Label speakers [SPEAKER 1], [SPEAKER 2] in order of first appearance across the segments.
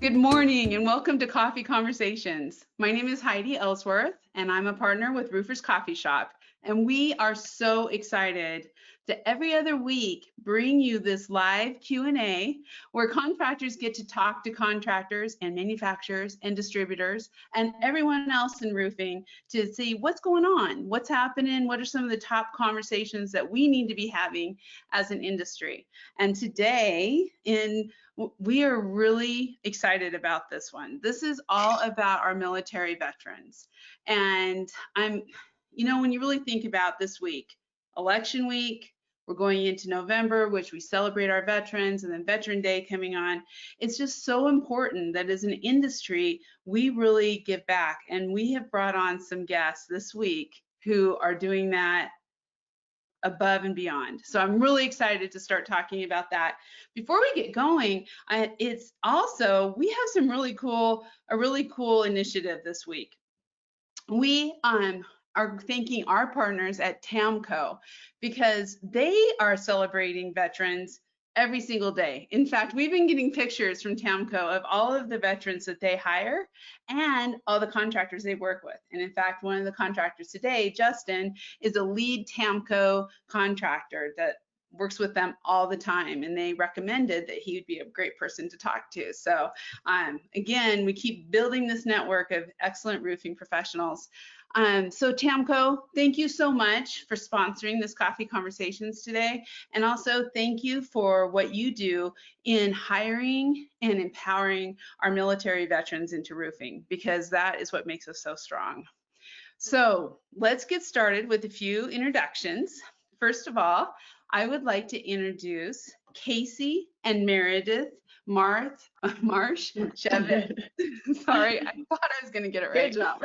[SPEAKER 1] Good morning and welcome to Coffee Conversations. My name is Heidi Ellsworth and I'm a partner with Roofers Coffee Shop. And we are so excited to every other week bring you this live Q&A where contractors get to talk to contractors and manufacturers and distributors and everyone else in roofing to see what's going on, what's happening, what are some of the top conversations that we need to be having as an industry. And today we are really excited about this one. This is all about our military veterans. And when you really think about this week, election week, we're going into November, which we celebrate our veterans, and then Veteran Day coming on. It's just so important that as an industry, we really give back. And we have brought on some guests this week who are doing that above and beyond. So I'm really excited to start talking about that. Before we get going, it's also, we have a really cool initiative this week. We are thanking our partners at TAMCO because they are celebrating veterans every single day. In fact, we've been getting pictures from TAMCO of all of the veterans that they hire and all the contractors they work with. And in fact, one of the contractors today, Justin, is a lead TAMCO contractor that works with them all the time, and they recommended that he would be a great person to talk to. So again, we keep building this network of excellent roofing professionals. So TAMCO, thank you so much for sponsoring this Coffee Conversations today. And also thank you for what you do in hiring and empowering our military veterans into roofing, because that is what makes us so strong. So let's get started with a few introductions. First of all, I would like to introduce Casey and Meredith Marsh Chevette. Sorry, I thought I was going to get it right.
[SPEAKER 2] Good job.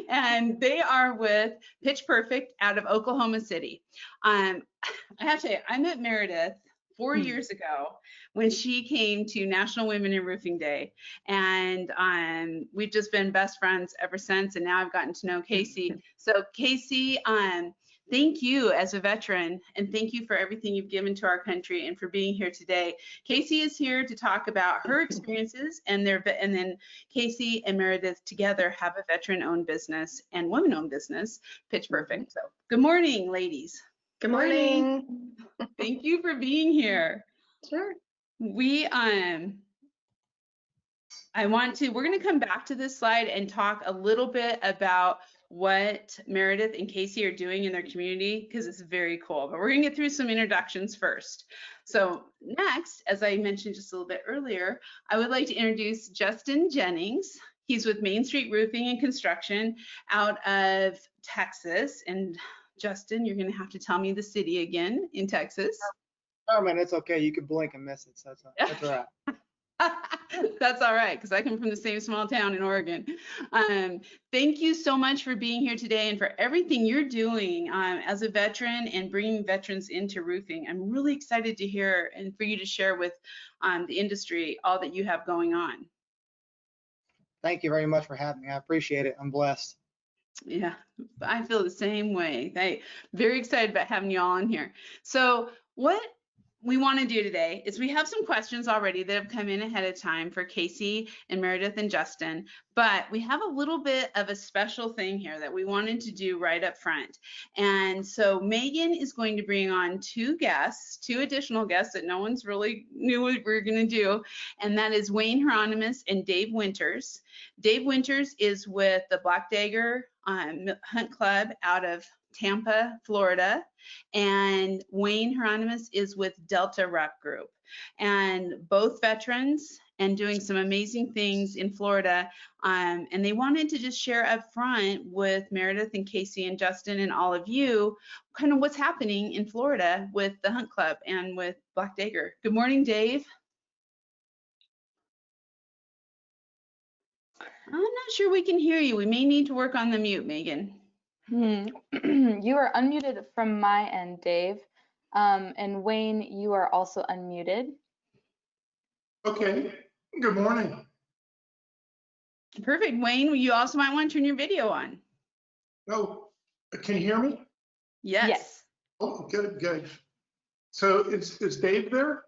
[SPEAKER 1] And they are with Pitch Perfect out of Oklahoma City. I have to say, I met Meredith 4 years ago when she came to National Women in Roofing Day, and we've just been best friends ever since. And now I've gotten to know Casey. So Casey, thank you as a veteran, and thank you for everything you've given to our country and for being here today. Casey is here to talk about her experiences, and then Casey and Meredith together have a veteran-owned business and women-owned business, Pitch Perfect. So good morning, ladies.
[SPEAKER 2] Good morning.
[SPEAKER 1] Thank you for being here.
[SPEAKER 2] Sure.
[SPEAKER 1] We're going to come back to this slide and talk a little bit about what Meredith and Casey are doing in their community, because it's very cool. But we're going to get through some introductions first. So next, as I mentioned just a little bit earlier, I would like to introduce Justin Jennings. He's with Main Street Roofing and Construction out of Texas. And Justin, you're going to have to tell me the city again in Texas.
[SPEAKER 3] Oh man, it's okay. You can blink and miss it. So that's all right.
[SPEAKER 1] That's all right, because I come from the same small town in Oregon. Thank you so much for being here today and for everything you're doing as a veteran and bringing veterans into roofing. I'm really excited to hear and for you to share with the industry all that you have going on.
[SPEAKER 3] Thank you very much for having me. I appreciate it. I'm blessed.
[SPEAKER 1] Yeah, I feel the same way. Very excited about having you all on here. So what we want to do today is we have some questions already that have come in ahead of time for Casey and Meredith and Justin, but we have a little bit of a special thing here that we wanted to do right up front. And so Megan is going to bring on two additional guests that no one's really knew what we were going to do, and that is Wayne Hieronymus and Dave Winters. Dave Winters is with the Black Dagger Hunt Club out of Tampa, Florida, and Wayne Hieronymus is with Delta Rep Group, and both veterans and doing some amazing things in Florida. And they wanted to just share up front with Meredith and Casey and Justin and all of you kind of what's happening in Florida with the Hunt Club and with Black Dagger. Good morning, Dave. I'm not sure we can hear you. We may need to work on the mute, Megan.
[SPEAKER 2] You are unmuted from my end, Dave. And Wayne, you are also unmuted.
[SPEAKER 4] Okay, good morning.
[SPEAKER 1] Perfect. Wayne, you also might want to turn your video on.
[SPEAKER 4] Oh, can you hear me?
[SPEAKER 1] Yes.
[SPEAKER 4] Oh, good. So is Dave there?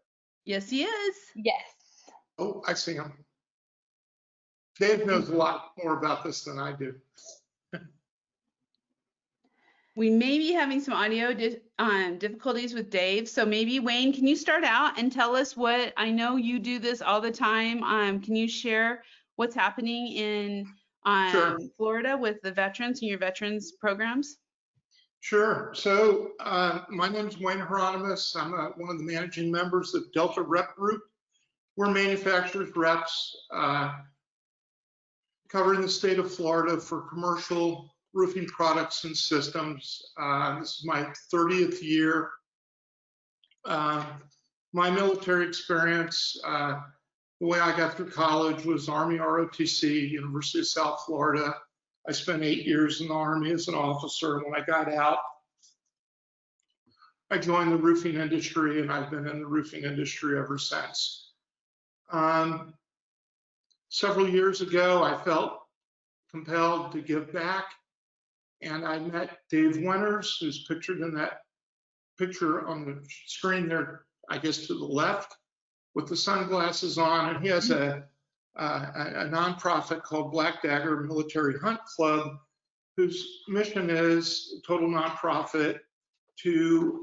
[SPEAKER 1] Yes, he is.
[SPEAKER 2] Yes.
[SPEAKER 4] Oh, I see him. Dave knows a lot more about this than I do.
[SPEAKER 1] We may be having some audio difficulties with Dave. So maybe Wayne, can you start out and tell us what, I know you do this all the time. Can you share what's happening in
[SPEAKER 4] Sure.
[SPEAKER 1] Florida with the veterans and your veterans programs?
[SPEAKER 4] Sure. So my name is Wayne Hieronymus. I'm one of the managing members of Delta Rep Group. We're manufacturers reps covering the state of Florida for commercial roofing products and systems. This is my 30th year. My military experience, the way I got through college was Army ROTC, University of South Florida. I spent 8 years in the Army as an officer. When I got out, I joined the roofing industry, and I've been in the roofing industry ever since. Several years ago, I felt compelled to give back, and I met Dave Winters, who's pictured in that picture on the screen there, I guess to the left, with the sunglasses on, and he has a nonprofit called Black Dagger Military Hunt Club, whose mission is total nonprofit to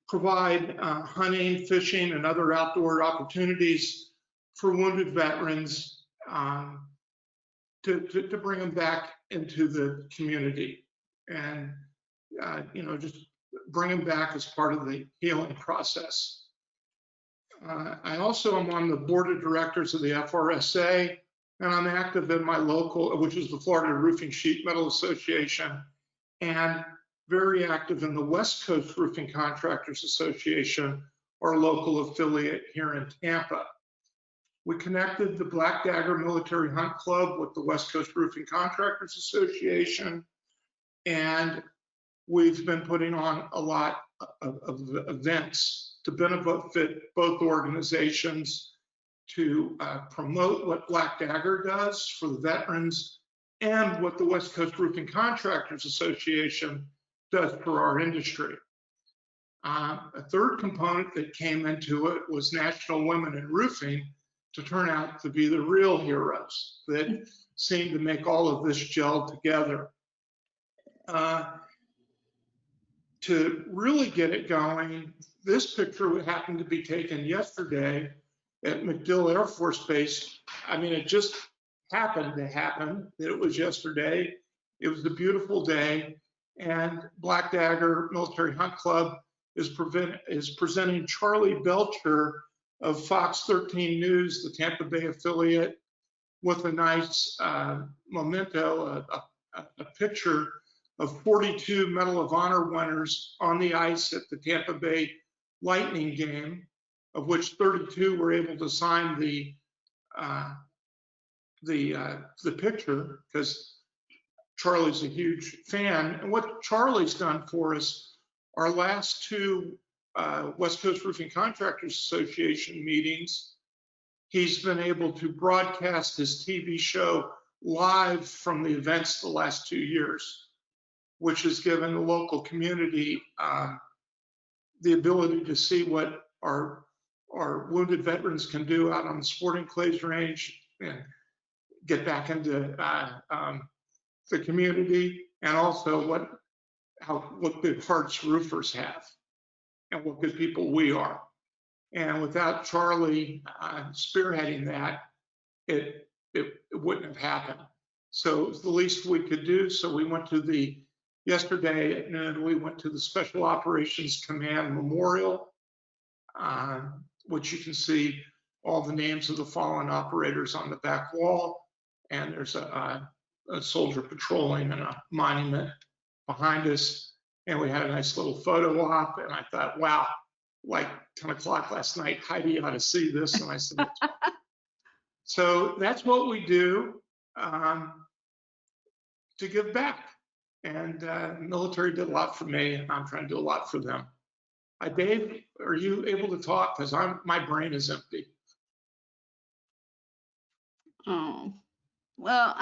[SPEAKER 4] provide hunting, fishing, and other outdoor opportunities for wounded veterans to bring them back into the community and just bring them back as part of the healing process. I also am on the board of directors of the FRSA, and I'm active in my local, which is the Florida Roofing Sheet Metal Association, and very active in the West Coast Roofing Contractors Association, our local affiliate here in Tampa. We connected the Black Dagger Military Hunt Club with the West Coast Roofing Contractors Association, and we've been putting on a lot of events to benefit both organizations, to promote what Black Dagger does for the veterans and what the West Coast Roofing Contractors Association does for our industry. A third component that came into it was National Women in Roofing, to turn out to be the real heroes that seem to make all of this gel together. To really get it going, this picture happened to be taken yesterday at MacDill Air Force Base. I mean, it just happened to happen that it was yesterday. It was a beautiful day, and Black Dagger Military Hunt Club is presenting Charlie Belcher of Fox 13 News, the Tampa Bay affiliate, with a nice memento, a picture of 42 Medal of Honor winners on the ice at the Tampa Bay Lightning game, of which 32 were able to sign the picture because Charlie's a huge fan. And what Charlie's done for us, our last two West Coast Roofing Contractors Association meetings, he's been able to broadcast his TV show live from the events the last 2 years, which has given the local community the ability to see what our wounded veterans can do out on the sporting clays range and get back into the community, and also what good hearts roofers have and what good people we are. And without Charlie spearheading that, it wouldn't have happened. So it was the least we could do. So we went to yesterday at noon, we went to the Special Operations Command Memorial, which you can see all the names of the fallen operators on the back wall. And there's a soldier patrolling and a monument behind us. And we had a nice little photo op. And I thought, wow, like 10 o'clock last night, Heidi ought to see this. And I said, so that's what we do to give back. And the military did a lot for me, and I'm trying to do a lot for them. Dave, are you able to talk? Because my brain is empty.
[SPEAKER 1] Oh, well,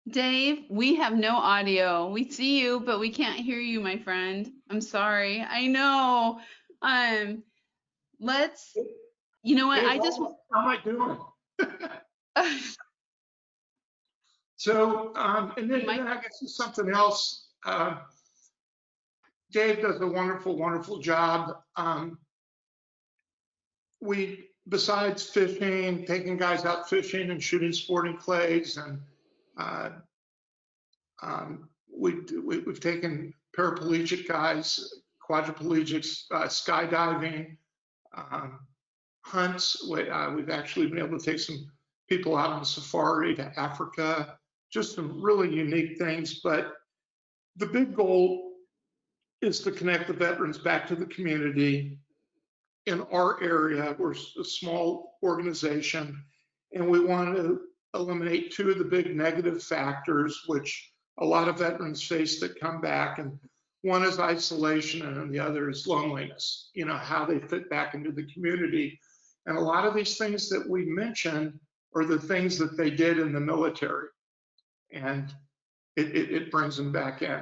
[SPEAKER 1] Dave, we have no audio. We see you, but we can't hear you, my friend. I'm sorry. I know. let's, you know what,
[SPEAKER 4] Hey,
[SPEAKER 1] I just,
[SPEAKER 4] how am I doing? So, and then
[SPEAKER 1] Mike?
[SPEAKER 4] I guess there's something else. Dave does a wonderful, wonderful job. We, besides fishing, taking guys out fishing and shooting sporting clays, and we've taken paraplegic guys, quadriplegics, skydiving, hunts. We've actually been able to take some people out on safari to Africa, just some really unique things. But the big goal is to connect the veterans back to the community. In our area, we're a small organization, and we want to eliminate two of the big negative factors, which a lot of veterans face that come back. And one is isolation, and the other is loneliness, you know, how they fit back into the community. And a lot of these things that we mentioned are the things that they did in the military, and it brings them back in.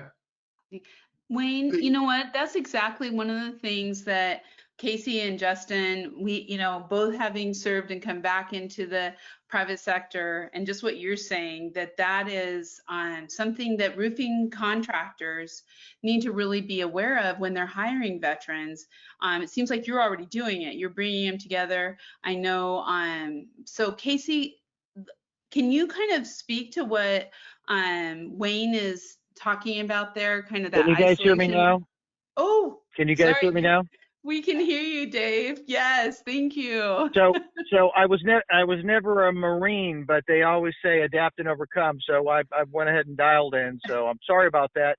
[SPEAKER 1] Wayne, you know what? That's exactly one of the things that Casey and Justin, we, you know, both having served and come back into the private sector, and just what you're saying, that is something that roofing contractors need to really be aware of when they're hiring veterans. It seems like you're already doing it. You're bringing them together. I know. So Casey, can you kind of speak to what Wayne is talking about there, kind of that
[SPEAKER 5] Can you guys hear me
[SPEAKER 1] isolation?
[SPEAKER 5] now?
[SPEAKER 1] Oh,
[SPEAKER 5] Can you guys
[SPEAKER 1] sorry.
[SPEAKER 5] hear me now?
[SPEAKER 1] We can hear you, Dave. Yes, thank you.
[SPEAKER 5] So I was never a Marine, but they always say adapt and overcome. So I went ahead and dialed in. So I'm sorry about that.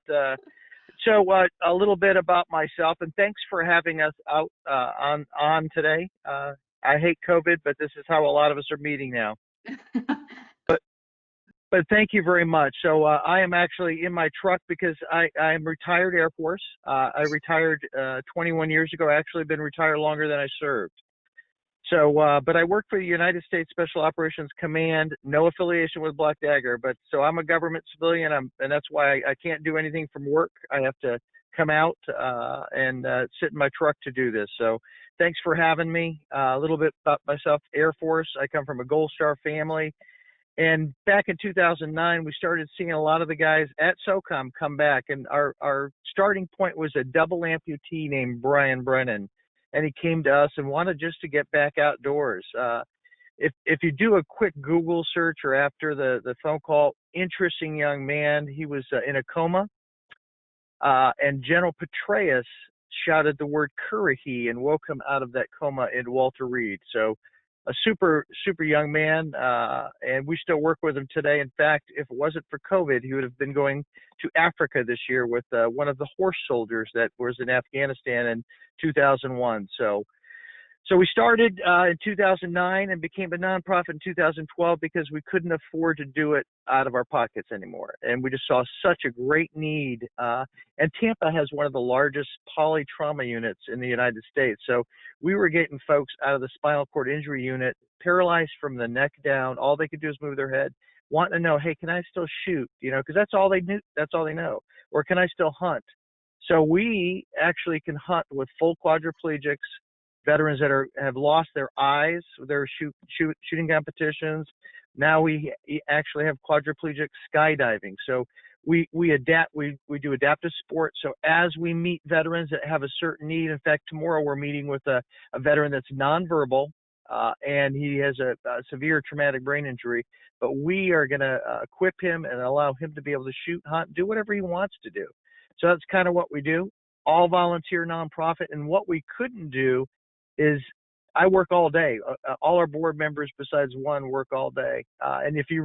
[SPEAKER 5] So a little bit about myself, and thanks for having us out on today. I hate COVID, but this is how a lot of us are meeting now. But thank you very much. So I am actually in my truck because I'm retired Air Force. I retired 21 years ago. I actually been retired longer than I served. So, but I work for the United States Special Operations Command, no affiliation with Black Dagger. But so I'm a government civilian, and that's why I can't do anything from work. I have to come out and sit in my truck to do this. So thanks for having me. A little bit about myself, Air Force. I come from a Gold Star family. And back in 2009, we started seeing a lot of the guys at SOCOM come back. And our starting point was a double amputee named Brian Brennan. And he came to us and wanted just to get back outdoors. If you do a quick Google search or after the phone call, interesting young man. He was in a coma. And General Petraeus shouted the word Currahee and woke him out of that coma in Walter Reed. So a super young man, and we still work with him today. In fact, if it wasn't for COVID, he would have been going to Africa this year with one of the horse soldiers that was in Afghanistan in 2001. So we started in 2009 and became a nonprofit in 2012 because we couldn't afford to do it out of our pockets anymore. And we just saw such a great need. And Tampa has one of the largest polytrauma units in the United States. So we were getting folks out of the spinal cord injury unit, paralyzed from the neck down. All they could do is move their head, wanting to know, hey, can I still shoot? You know, because that's all they knew. That's all they know. Or can I still hunt? So we actually can hunt with full quadriplegics, veterans that have lost their eyes, their shooting competitions. Now we actually have quadriplegic skydiving. So we do adaptive sports. So as we meet veterans that have a certain need, in fact, tomorrow we're meeting with a veteran that's nonverbal, and he has a severe traumatic brain injury, but we are going to equip him and allow him to be able to shoot, hunt, do whatever he wants to do. So that's kind of what we do, all volunteer nonprofit. And what we couldn't do is I work all day. All our board members besides one work all day. And if you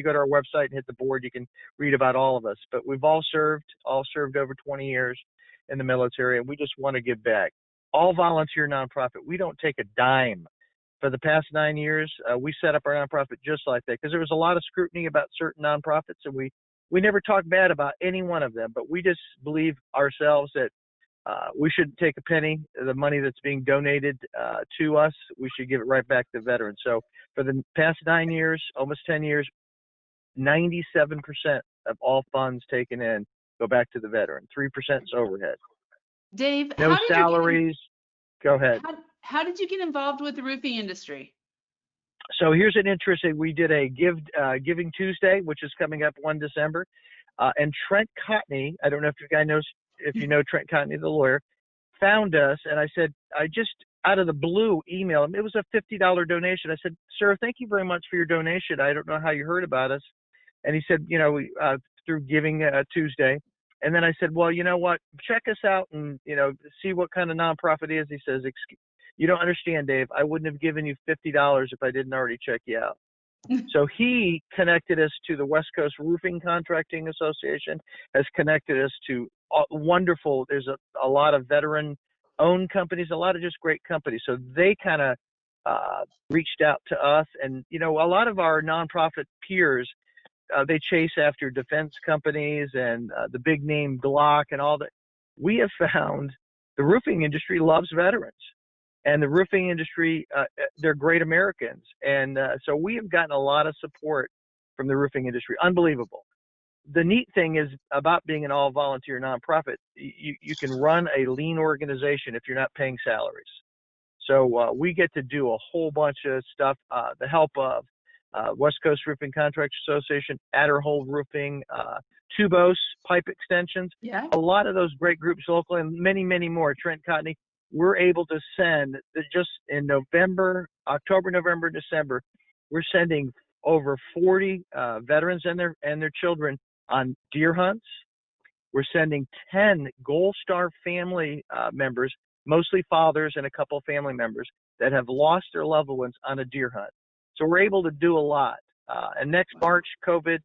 [SPEAKER 5] go to our website and hit the board, you can read about all of us. But we've all served over 20 years in the military, and we just want to give back. All volunteer nonprofit. We don't take a dime. For the past 9 years, we set up our nonprofit just like that because there was a lot of scrutiny about certain nonprofits, and we never talk bad about any one of them. But we just believe ourselves that we shouldn't take a penny. The money that's being donated to us, we should give it right back to veterans. So for the past 9 years, almost 10 years, 97% of all funds taken in go back to the veteran. 3% is overhead.
[SPEAKER 1] Dave,
[SPEAKER 5] No salaries. Go ahead.
[SPEAKER 1] how did you get involved with the roofing industry?
[SPEAKER 5] So here's an interesting, we did a Giving Tuesday, which is coming up 1 December. And Trent Cotney, I don't know if you guys knows, if you know Trent Cotney, the lawyer, found us. And I said, I just out of the blue emailed him. It was a $50 donation. I said, sir, thank you very much for your donation. I don't know how you heard about us. And he said, through Giving Tuesday. And then I said, well, you know what, check us out and, see what kind of nonprofit it is. He says, you don't understand, Dave. I wouldn't have given you $50 if I didn't already check you out. So he connected us to the West Coast Roofing Contracting Association, has connected us to wonderful, there's a lot of veteran-owned companies, a lot of just great companies. So they kind of reached out to us. And, a lot of our nonprofit peers, they chase after defense companies and the big name Glock and all that. We have found the roofing industry loves veterans. And the roofing industry, they're great Americans. And so we have gotten a lot of support from the roofing industry. Unbelievable. The neat thing is about being an all-volunteer nonprofit, you can run a lean organization if you're not paying salaries. So we get to do a whole bunch of stuff, the help of West Coast Roofing Contractors Association, Adderhold Roofing, Tubos Pipe Extensions,
[SPEAKER 1] Yeah.
[SPEAKER 5] a lot of those great groups locally, and many, many more. Trent Cotney. We're able to send just in October, November, December, we're sending over 40 veterans and their children on deer hunts. We're sending 10 Gold Star family members, mostly fathers and a couple of family members that have lost their loved ones on a deer hunt. So we're able to do a lot. And next March, COVID,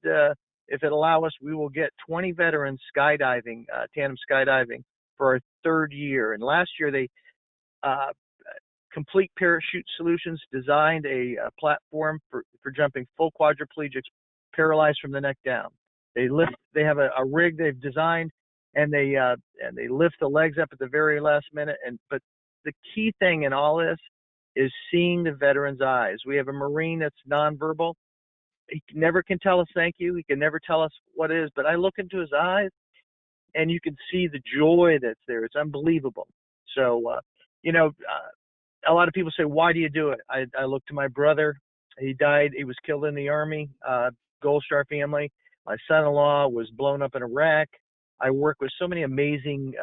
[SPEAKER 5] if it allow us, we will get 20 veterans skydiving, tandem skydiving, for our third year. And last year, they Complete Parachute Solutions designed a platform for jumping full quadriplegics paralyzed from the neck down. They have a rig they've designed, and they lift the legs up at the very last minute. But the key thing in all this is seeing the veteran's eyes. We have a Marine that's nonverbal. He never can tell us thank you. He can never tell us what it is, but I look into his eyes and you can see the joy that's there. It's unbelievable. So, a lot of people say, why do you do it? I look to my brother. He died. He was killed in the Army, Gold Star family. My son-in-law was blown up in Iraq. I work with so many amazing,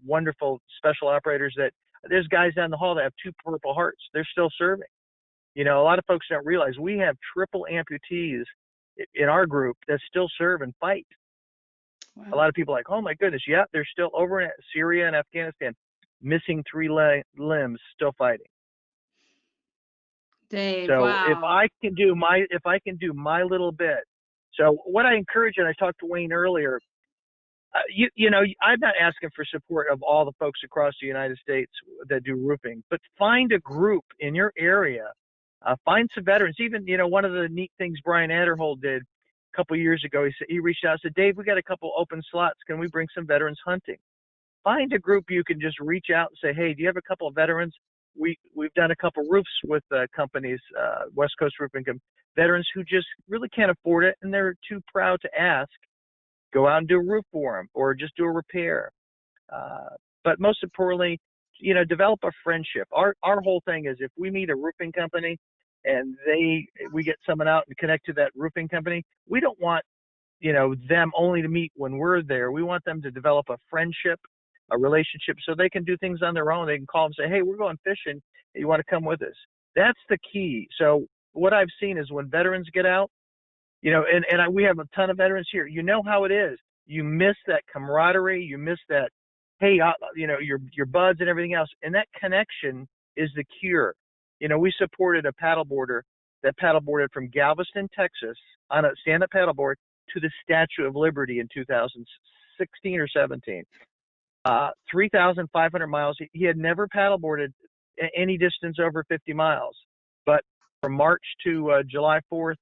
[SPEAKER 5] wonderful special operators that there's guys down the hall that have 2 Purple Hearts. They're still serving. A lot of folks don't realize we have triple amputees in our group that still serve and fight.
[SPEAKER 1] Wow.
[SPEAKER 5] A lot of people are like, oh my goodness, yeah, they're still over in Syria and Afghanistan, missing 3 limbs, still fighting.
[SPEAKER 1] Dave,
[SPEAKER 5] So
[SPEAKER 1] wow.
[SPEAKER 5] if I can do my little bit. So what I encourage, and I talked to Wayne earlier, I'm not asking for support of all the folks across the United States that do roofing, but find a group in your area, find some veterans. Even, one of the neat things Brian Adderhold did a couple years ago, he reached out and said, Dave, we got a couple open slots. Can we bring some veterans hunting? Find a group you can just reach out and say, hey, do you have a couple of veterans? We've done a couple roofs with companies, West Coast Roofing, veterans who just really can't afford it and they're too proud to ask. Go out and do a roof for them or just do a repair. But most importantly, develop a friendship. Our whole thing is if we meet a roofing company and we get someone out and connect to that roofing company, we don't want, them only to meet when we're there. We want them to develop a friendship, a relationship, so they can do things on their own. They can call and say, hey, we're going fishing. You want to come with us? That's the key. So what I've seen is when veterans get out, we have a ton of veterans here. You know how it is. You miss that camaraderie. You miss that, hey, your buds and everything else. And that connection is the cure. We supported a paddleboarder that paddleboarded from Galveston, Texas, on a stand-up paddleboard to the Statue of Liberty in 2016 or 17. 3,500 miles. He had never paddleboarded any distance over 50 miles. But from March to July 4th,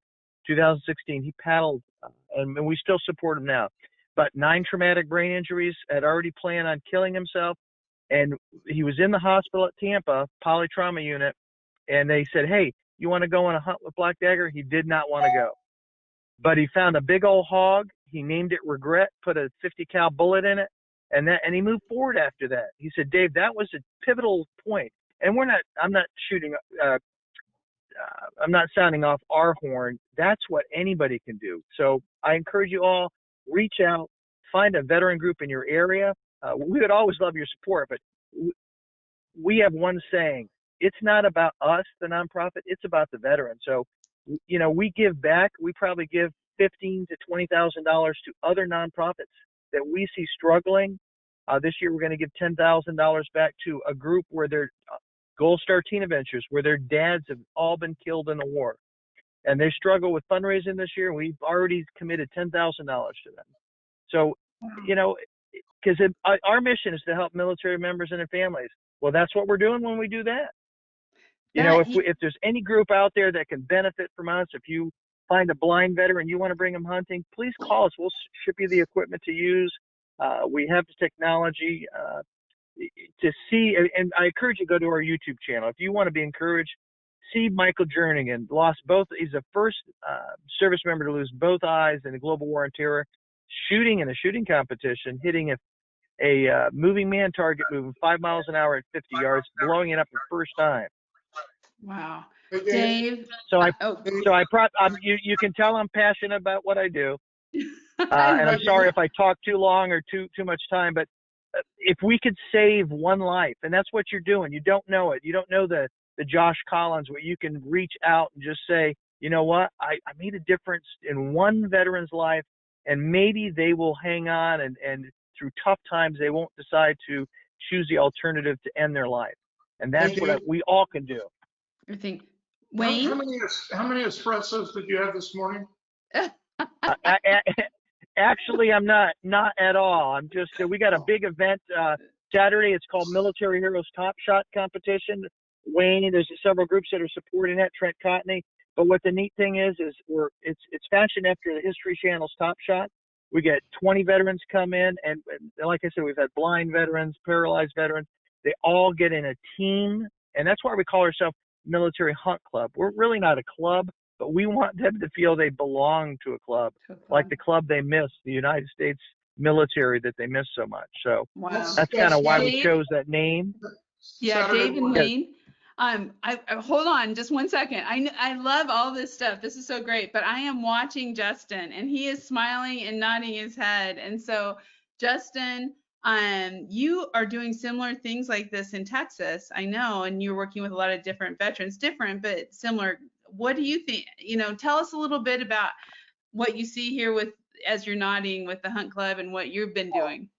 [SPEAKER 5] 2016, he paddled, and we still support him now. But 9 traumatic brain injuries, had already planned on killing himself, and he was in the hospital at Tampa, polytrauma unit, and they said, hey, you want to go on a hunt with Black Dagger? He did not want to go. But he found a big old hog. He named it Regret, put a 50 cal bullet in it, and he moved forward after that. He said, Dave, that was a pivotal point. and I'm not sounding off our horn. That's what anybody can do. So I encourage you all, reach out, find a veteran group in your area. We would always love your support, but we have one saying: it's not about us, the nonprofit. It's about the veteran. So, we give back. We probably give $15,000 to $20,000 to other nonprofits that we see struggling. This year, we're going to give $10,000 back to a group where they're Gold Star Teen Adventures, where their dads have all been killed in the war, and they struggle with fundraising this year. We've already committed $10,000 to them. So, because our mission is to help military members and their families. Well, that's what we're doing when we do that. If there's any group out there that can benefit from us, if you find a blind veteran, you want to bring them hunting, please call us. We'll ship you the equipment to use. We have the technology to see, and I encourage you to go to our YouTube channel. If you want to be encouraged, see Michael Jernigan he's the first service member to lose both eyes in the global war on terror, shooting in a shooting competition, hitting a moving man target moving 5 miles an hour at 50 yards, blowing it up the first time.
[SPEAKER 1] Wow.
[SPEAKER 4] Hey,
[SPEAKER 1] Dave.
[SPEAKER 5] You can tell I'm passionate about what I do.
[SPEAKER 1] I
[SPEAKER 5] And
[SPEAKER 1] love
[SPEAKER 5] I'm sorry
[SPEAKER 1] it.
[SPEAKER 5] if I talk too long or too much time, but if we could save one life, and that's what you're doing, you don't know it. You don't know the Josh Collins, where you can reach out and just say, you know what, I made a difference in one veteran's life, and maybe they will hang on, and through tough times, they won't decide to choose the alternative to end their life. And that's what we all can do.
[SPEAKER 1] I think
[SPEAKER 4] How
[SPEAKER 1] Wayne.
[SPEAKER 4] many espressos did you have this morning?
[SPEAKER 5] Actually, I'm not at all. I'm just, we got a big event Saturday. It's called Military Heroes Top Shot Competition. Wayne, there's several groups that are supporting that, Trent Cotney. But what the neat thing is it's fashioned after the History Channel's Top Shot. We get 20 veterans come in, and like I said, we've had blind veterans, paralyzed veterans. They all get in a team, and that's why we call ourselves Military Hunt Club. We're really not a club, but we want them to feel they belong to a club, like the club they miss, the United States military that they miss so much. So
[SPEAKER 1] Wow.
[SPEAKER 5] that's kind of why we
[SPEAKER 1] Dave?
[SPEAKER 5] chose that name.
[SPEAKER 1] Yeah,
[SPEAKER 4] Saturday
[SPEAKER 1] Dave and
[SPEAKER 4] morning.
[SPEAKER 1] Wayne. I hold on just one second. I love all this stuff. This is so great. But I am watching Justin, and he is smiling and nodding his head. And so, Justin, you are doing similar things like this in Texas, I know, and you're working with a lot of different veterans, different but similar. What do you think? Tell us a little bit about what you see here as you're nodding with the Hunt Club and what you've been doing.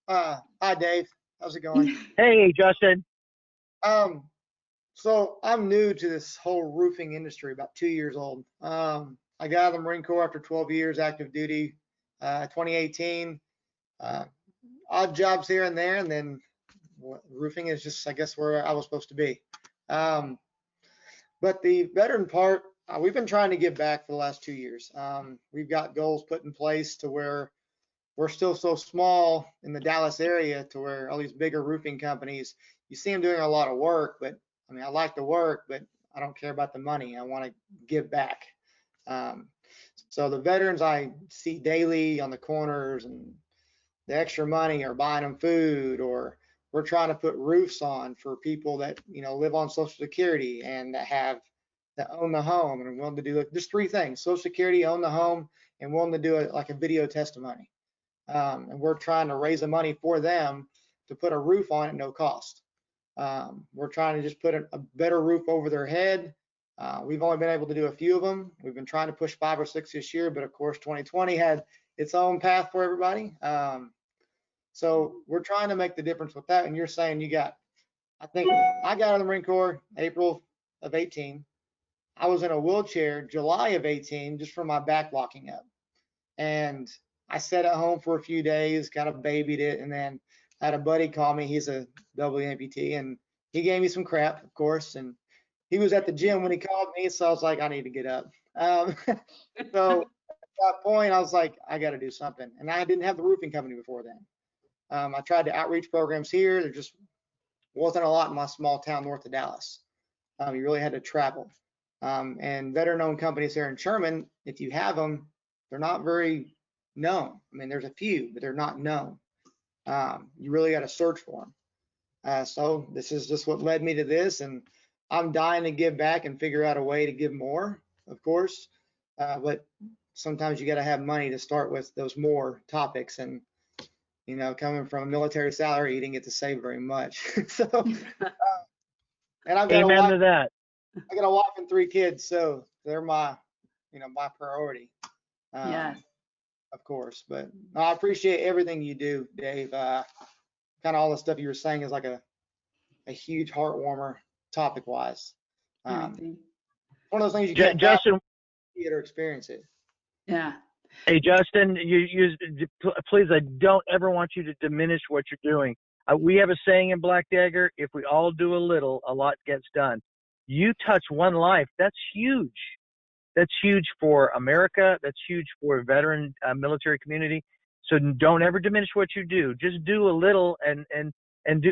[SPEAKER 3] Hi, Dave. How's it going?
[SPEAKER 5] Hey, Justin.
[SPEAKER 3] So I'm new to this whole roofing industry, about 2 years old. I got out of the Marine Corps after 12 years active duty, 2018. Odd jobs here and there, and then roofing is just, I guess, where I was supposed to be. But the veteran part, we've been trying to give back for the last 2 years. We've got goals put in place to where we're still so small in the Dallas area to where all these bigger roofing companies, you see them doing a lot of work, but I mean, I like the work, but I don't care about the money. I want to give back. So the veterans I see daily on the corners and the extra money or buying them food, or we're trying to put roofs on for people that, live on Social Security and that own the home and are willing to do just 3 things: Social Security, own the home, and willing to do it like a video testimony. And we're trying to raise the money for them to put a roof on at no cost. We're trying to just put a better roof over their head. We've only been able to do a few of them. We've been trying to push 5 or 6 this year, but of course 2020 had its own path for everybody. So we're trying to make the difference with that. And you're saying I think I got out of the Marine Corps April of 18. I was in a wheelchair July of 18 just from my back locking up. And I sat at home for a few days, kind of babied it, and then I had a buddy call me. He's a double amputee, and he gave me some crap, of course. And he was at the gym when he called me, so I was like, I need to get up. So at that point, I was like, I got to do something. And I didn't have the roofing company before then. I tried the outreach programs here. There just wasn't a lot in my small town north of Dallas. You really had to travel. And veteran-owned companies here in Sherman, if you have them, they're not very known. I mean, there's a few, but they're not known. You really got to search for them. So this is just what led me to this, and I'm dying to give back and figure out a way to give more, of course. But sometimes you got to have money to start with those more topics. And, you know, coming from a military salary, you didn't get to save very much. So, and I've got a
[SPEAKER 5] Amen
[SPEAKER 3] wife,
[SPEAKER 5] to that.
[SPEAKER 3] I got a wife and 3 kids, so they're my, you know, my priority.
[SPEAKER 1] Yes.
[SPEAKER 3] Of course. But no, I appreciate everything you do, Dave. Kind of all the stuff you were saying is like a huge heart warmer topic wise.
[SPEAKER 1] Everything.
[SPEAKER 3] One of those things you can't
[SPEAKER 5] Justin,
[SPEAKER 3] see it or experience it.
[SPEAKER 1] Yeah.
[SPEAKER 5] hey, Justin, please, I don't ever want you to diminish what you're doing. We have a saying in Black Dagger, if we all do a little, a lot gets done. You touch one life, that's huge. That's huge for America. That's huge for veteran military community. So don't ever diminish what you do. Just do a little, and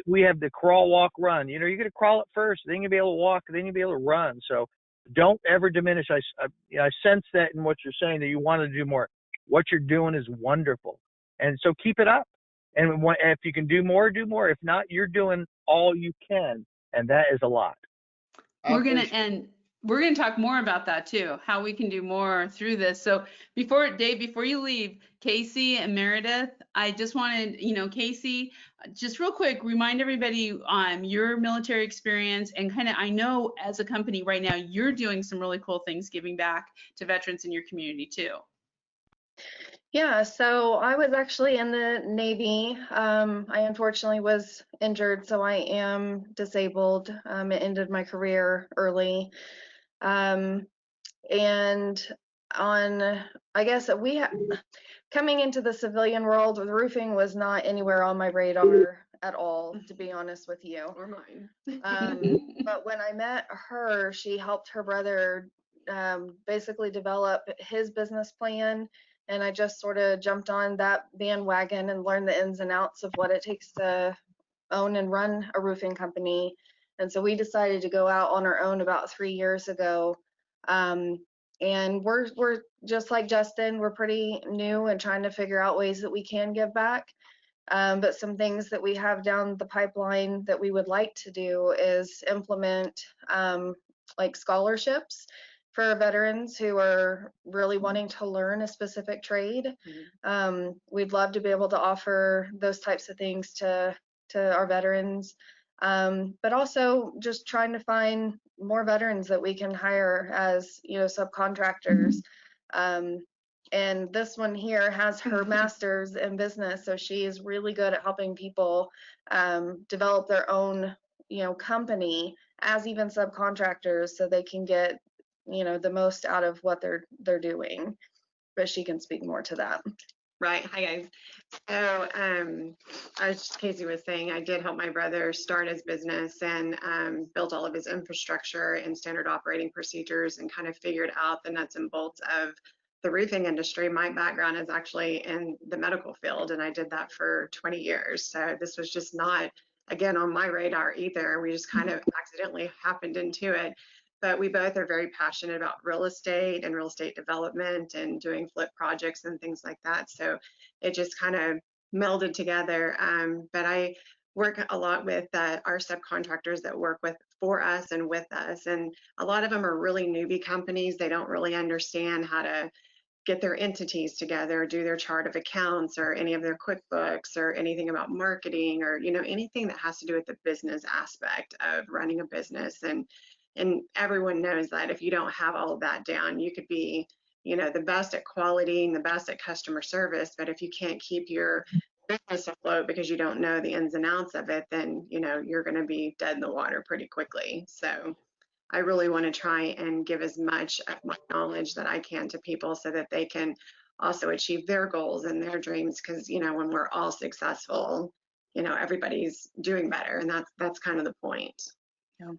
[SPEAKER 5] we have the crawl, walk, run. You know, you're going to crawl it first, then you'll be able to walk, then you'll be able to run. So don't ever diminish. I sense that in what you're saying, that you want to do more. What you're doing is wonderful, and so keep it up. And if you can do more, do more. If not, you're doing all you can, and that is a lot.
[SPEAKER 1] We're gonna talk more about that too, how we can do more through this. So Dave, before you leave, Casey and Meredith, I just wanted, you know, Casey, just real quick, remind everybody your military experience, and kind of, I know as a company right now, you're doing some really cool things giving back to veterans in your community too.
[SPEAKER 6] Yeah, so I was actually in the Navy. I unfortunately was injured, so I am disabled. It ended my career early. And I guess coming into the civilian world, the roofing was not anywhere on my radar at all, to be honest with you.
[SPEAKER 7] Or mine.
[SPEAKER 6] But when I met her, she helped her brother basically develop his business plan. And I just sort of jumped on that bandwagon and learned the ins and outs of what it takes to own and run a roofing company. And so we decided to go out on our own about 3 years ago. And we're just like Justin, we're pretty new and trying to figure out ways that we can give back. But some things that we have down the pipeline that we would like to do is implement like scholarships for veterans who are really wanting to learn a specific trade. We'd love to be able to offer those types of things to our veterans, but also just trying to find more veterans that we can hire as, you know, subcontractors. And this one here has her master's in business, so she is really good at helping people develop their own, you know, company as even subcontractors, so they can get, you know, the most out of what they're doing. But she can speak more to that.
[SPEAKER 7] Right. Hi, guys. So, as Casey was saying, I did help my brother start his business and built all of his infrastructure and standard operating procedures and kind of figured out the nuts and bolts of the roofing industry. My background is actually in the medical field, and I did that for 20 years. So this was just not, again, on my radar either. We just kind of accidentally happened into it. But we both are very passionate about real estate and real estate development and doing flip projects and things like that. So it just kind of melded together. But I work a lot with our subcontractors that work for us and with us. And a lot of them are really newbie companies. They don't really understand how to get their entities together, do their chart of accounts or any of their QuickBooks or anything about marketing or, you know, anything that has to do with the business aspect of running a business. And everyone knows that if you don't have all of that down, you could be, you know, the best at quality and the best at customer service, but if you can't keep your business afloat because you don't know the ins and outs of it, then, you know, you're going to be dead in the water pretty quickly. So I really want to try and give as much of my knowledge that I can to people so that they can also achieve their goals and their dreams. Because, you know, when we're all successful, you know, everybody's doing better. And that's kind of the point.
[SPEAKER 1] Yeah.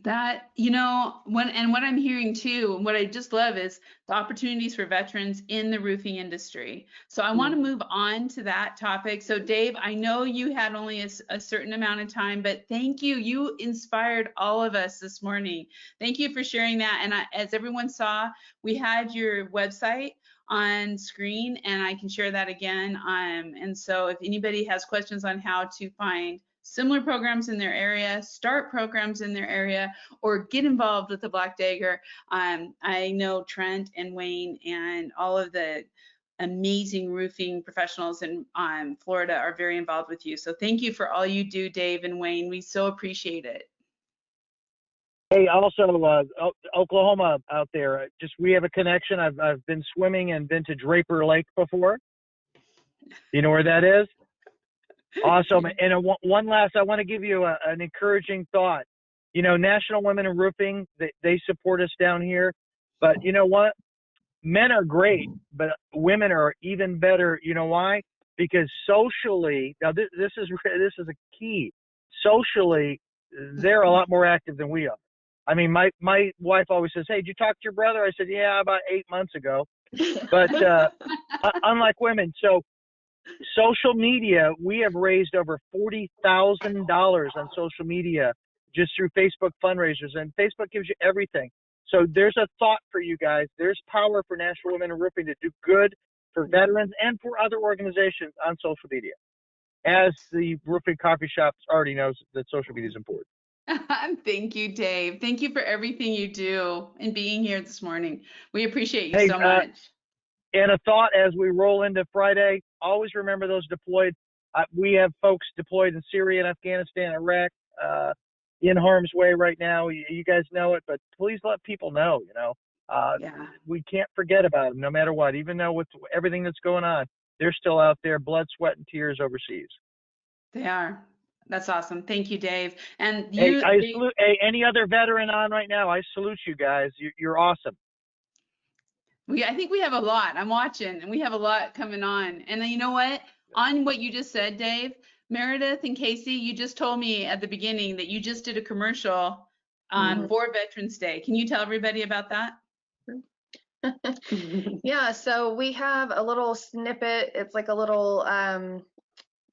[SPEAKER 1] That, you know, what I'm hearing too, what I just love is the opportunities for veterans in the roofing industry. So I want to move on to that topic. So Dave, I know you had only a certain amount of time, but thank you. You inspired all of us this morning. Thank you for sharing that. And as everyone saw, we had your website on screen and I can share that again. And so if anybody has questions on how to find similar programs in their area, start programs in their area, or get involved with the Black Dagger. I know Trent and Wayne and all of the amazing roofing professionals in Florida are very involved with you. So thank you for all you do, Dave and Wayne. We so appreciate it.
[SPEAKER 5] Hey, also Oklahoma out there. Just we have a connection. I've been swimming and been to Draper Lake before. You know where that is? Awesome. And one last, I want to give you an encouraging thought. You know, National Women in Roofing, they support us down here. But you know what? Men are great, but women are even better. You know why? Because socially, now this is a key. Socially, they're a lot more active than we are. I mean, my wife always says, "Hey, did you talk to your brother?" I said, "Yeah, about 8 months ago." But unlike women, so social media, we have raised over $40,000 on social media just through Facebook fundraisers, and Facebook gives you everything. So there's a thought for you guys. There's power for National Women in Roofing to do good for veterans and for other organizations on social media. As the Roofing Coffee Shop already knows that social media is important.
[SPEAKER 1] Thank you, Dave. Thank you for everything you do and being here this morning. We appreciate you
[SPEAKER 5] Hey,
[SPEAKER 1] so much.
[SPEAKER 5] And a thought as we roll into Friday, always remember those deployed. We have folks deployed in Syria and Afghanistan, Iraq, in harm's way right now. You guys know it, but please let people know, you know.
[SPEAKER 1] Yeah.
[SPEAKER 5] We can't forget about them no matter what, even though with everything that's going on, they're still out there, blood, sweat, and tears overseas.
[SPEAKER 1] They are. That's awesome. Thank you, Dave. And
[SPEAKER 5] Hey,
[SPEAKER 1] you,
[SPEAKER 5] I salute any other veteran on right now. I salute you guys. You're awesome.
[SPEAKER 1] I think we have a lot. I'm watching, and we have a lot coming on. And then you know what? On what you just said, Dave, Meredith and Casey, you just told me at the beginning that you just did a commercial for Veterans Day. Can you tell everybody about that?
[SPEAKER 6] Yeah, so we have a little snippet. It's like a little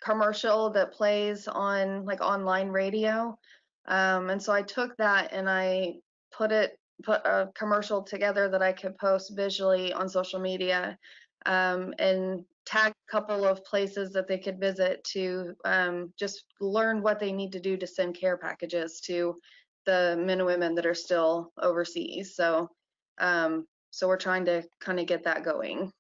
[SPEAKER 6] commercial that plays on like online radio. And so I took that and I put a commercial together that I could post visually on social media, and tag a couple of places that they could visit to just learn what they need to do to send care packages to the men and women that are still overseas. So we're trying to kind of get that going.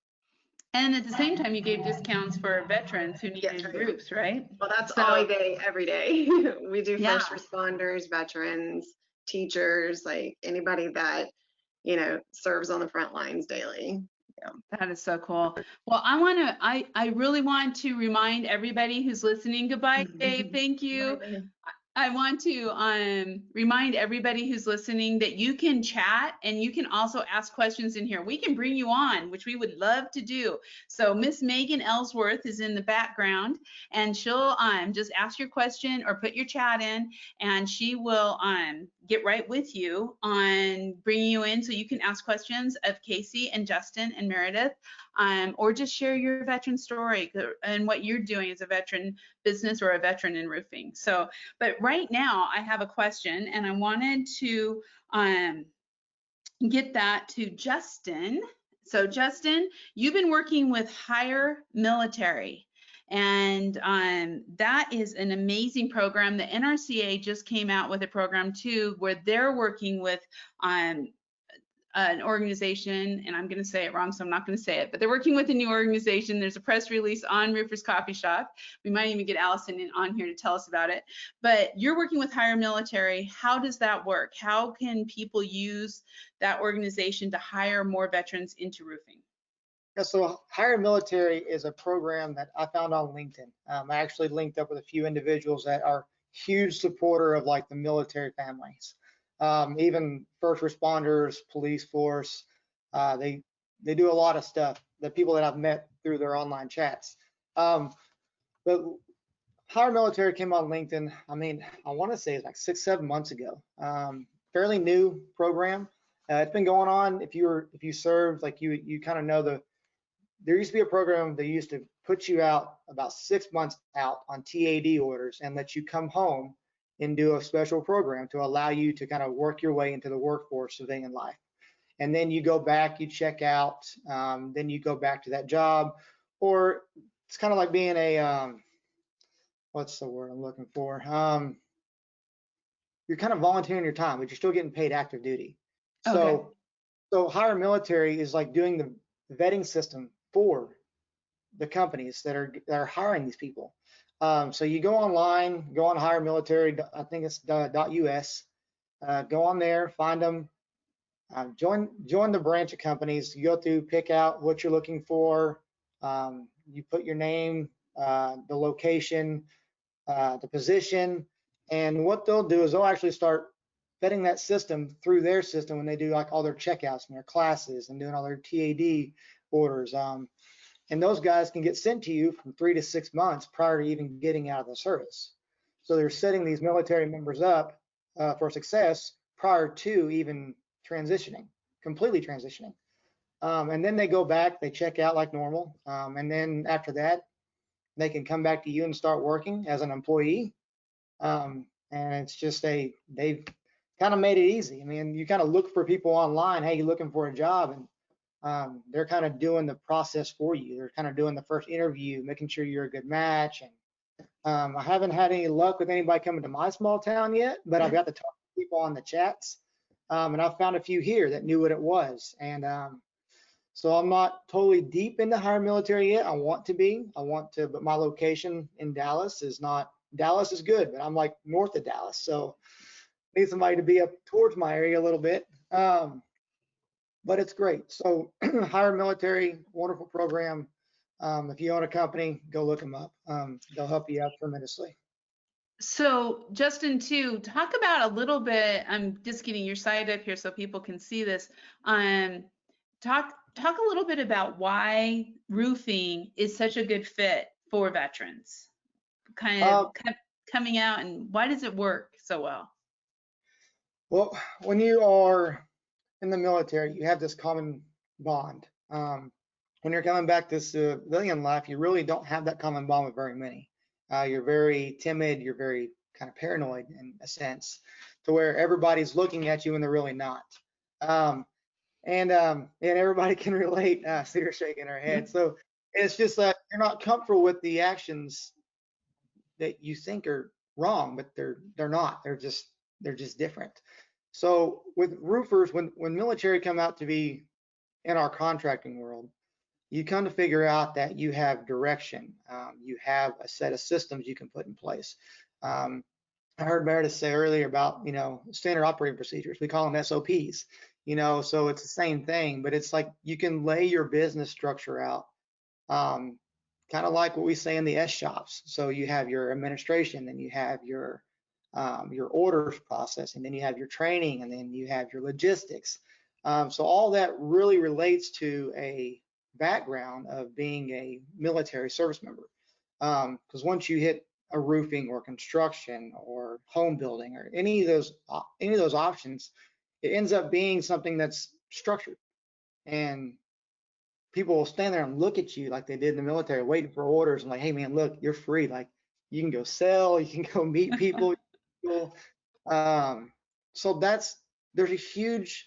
[SPEAKER 1] And at the same time, you gave discounts for veterans who needed
[SPEAKER 7] Yes.
[SPEAKER 1] roofs, right?
[SPEAKER 7] Well, that's
[SPEAKER 1] So-
[SPEAKER 7] all day, every day. We do
[SPEAKER 1] Yeah.
[SPEAKER 7] first responders, veterans, teachers, like anybody that, you know, serves on the front lines daily.
[SPEAKER 1] That is so cool. Well, I really want to remind everybody who's listening. Goodbye, Dave. Thank you. I want to remind everybody who's listening that you can chat and you can also ask questions in here. We can bring you on, which we would love to do. So Miss Megan Ellsworth is in the background, and she'll just ask your question or put your chat in, and she will get right with you on bringing you in so you can ask questions of Casey and Justin and Meredith, or just share your veteran story and what you're doing as a veteran business or a veteran in roofing. So, but right now I have a question, and I wanted to get that to Justin. So Justin, you've been working with Hire Military, and that is an amazing program. The NRCA just came out with a program too, where they're working with an organization, and I'm going to say it wrong, so I'm not going to say it, but they're working with a new organization. There's a press release on Roofers Coffee Shop. We might even get Allison on here to tell us about it. But you're working with Hire Military. How does that work? How can people use that organization to hire more veterans into roofing?
[SPEAKER 3] Yeah, so Hire Military is a program that I found on LinkedIn. I actually linked up with a few individuals that are huge supporter of like the military families. Even first responders, police force, they do a lot of stuff. The people that I've met through their online chats. But Hire Military came on LinkedIn. I mean, I want to say it's like 6-7 months ago. Fairly new program. It's been going on. If you served, like you kind of know there used to be a program that used to put you out about 6 months out on TAD orders and let you come home and do a special program to allow you to kind of work your way into the workforce civilian life. And then you go back, you check out, then you go back to that job, or it's kind of like being what's the word I'm looking for? You're kind of volunteering your time, but you're still getting paid active duty.
[SPEAKER 1] Okay.
[SPEAKER 3] So hire military is like doing the vetting system for the companies that are hiring these people. So you go online, go on Hire Military, I think it's .us. Go on there, find them, join the branch of companies. You go through, pick out what you're looking for. You put your name, the location, the position, and what they'll do is they'll actually start vetting that system through their system when they do like all their checkouts and their classes and doing all their TAD orders. And those guys can get sent to you from 3 to 6 months prior to even getting out of the service. So they're setting these military members up for success prior to even transitioning, completely transitioning. And then they go back, they check out like normal. And then after that, they can come back to you and start working as an employee. And it's just they've kind of made it easy. I mean, you kind of look for people online, hey, you looking for a job? And they're kind of doing the process for you. They're kind of doing the first interview, making sure you're a good match. And I haven't had any luck with anybody coming to my small town yet, but I've got to talk to people on the chats. And I've found a few here that knew what it was. And so I'm not totally deep into Hire Military yet. I want to, but my location in Dallas is not, Dallas is good, but I'm like north of Dallas. So I need somebody to be up towards my area a little bit. But it's great. So Hire Military, wonderful program. If you own a company, go look them up. They'll help you out tremendously.
[SPEAKER 1] So Justin, too, talk about a little bit, I'm just getting your side up here so people can see this. Talk a little bit about why roofing is such a good fit for veterans, kind of coming out, and why does it work so well?
[SPEAKER 3] Well, when you are in the military, you have this common bond. When you're coming back to civilian life, you really don't have that common bond with very many. You're very timid, you're very kind of paranoid in a sense, to where everybody's looking at you and they're really not. And everybody can relate. So you're shaking her head. So it's just that you're not comfortable with the actions that you think are wrong, but they're not. They're just different. So with roofers, when military come out to be in our contracting world, you come to figure out that you have direction. You have a set of systems you can put in place. I heard Meredith say earlier about, standard operating procedures. We call them SOPs, so it's the same thing, but it's like you can lay your business structure out, kind of like what we say in the S shops. So you have your administration, then you have your orders process, and then you have your training, and then you have your logistics. So all that really relates to a background of being a military service member. Because once you hit a roofing or construction or home building or any of those options, it ends up being something that's structured, and people will stand there and look at you like they did in the military, waiting for orders and like, hey man, look, you're free. Like you can go sell, you can go meet people. So there's a huge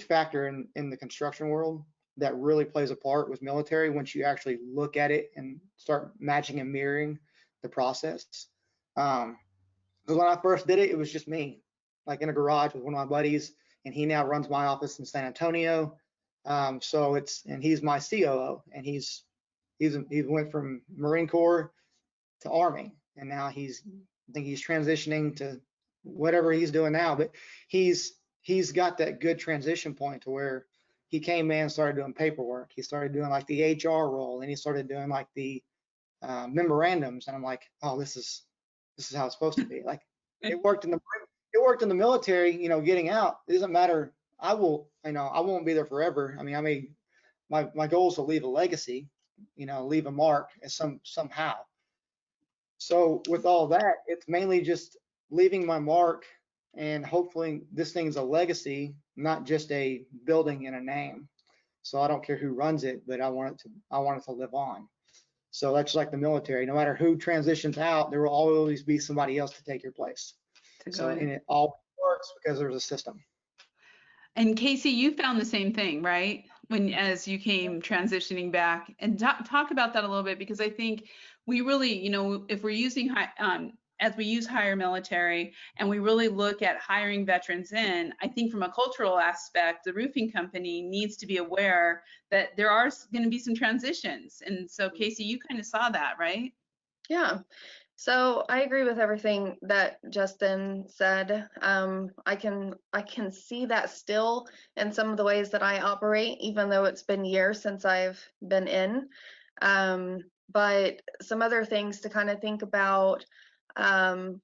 [SPEAKER 3] factor in the construction world that really plays a part with military once you actually look at it and start matching and mirroring the process. Because when I first did it, it was just me, like in a garage with one of my buddies, and he now runs my office in San Antonio. And he's my COO, and he went from Marine Corps to Army, and now I think he's transitioning to whatever he's doing now, but he's got that good transition point to where he came in and started doing paperwork. He started doing like the HR role, and he started doing like the memorandums. And I'm like, oh, this is how it's supposed to be. Like it worked in the military, getting out. It doesn't matter. I won't be there forever. I mean, my goal is to leave a legacy, leave a mark somehow. So with all that, it's mainly just leaving my mark, and hopefully this thing's a legacy, not just a building and a name. So I don't care who runs it, but I want it to live on. So that's like the military. No matter who transitions out, there will always be somebody else to take your place. And it all works because there's a system.
[SPEAKER 1] And Casey, you found the same thing, right? As you came transitioning back, and talk about that a little bit, because I think we really, if we're using as we use hire military and we really look at hiring veterans in, I think from a cultural aspect, the roofing company needs to be aware that there are going to be some transitions. And so Casey, you kind of saw that, right?
[SPEAKER 6] Yeah. So I agree with everything that Justin said. I can see that still in some of the ways that I operate, even though it's been years since I've been in. But some other things to kind of think about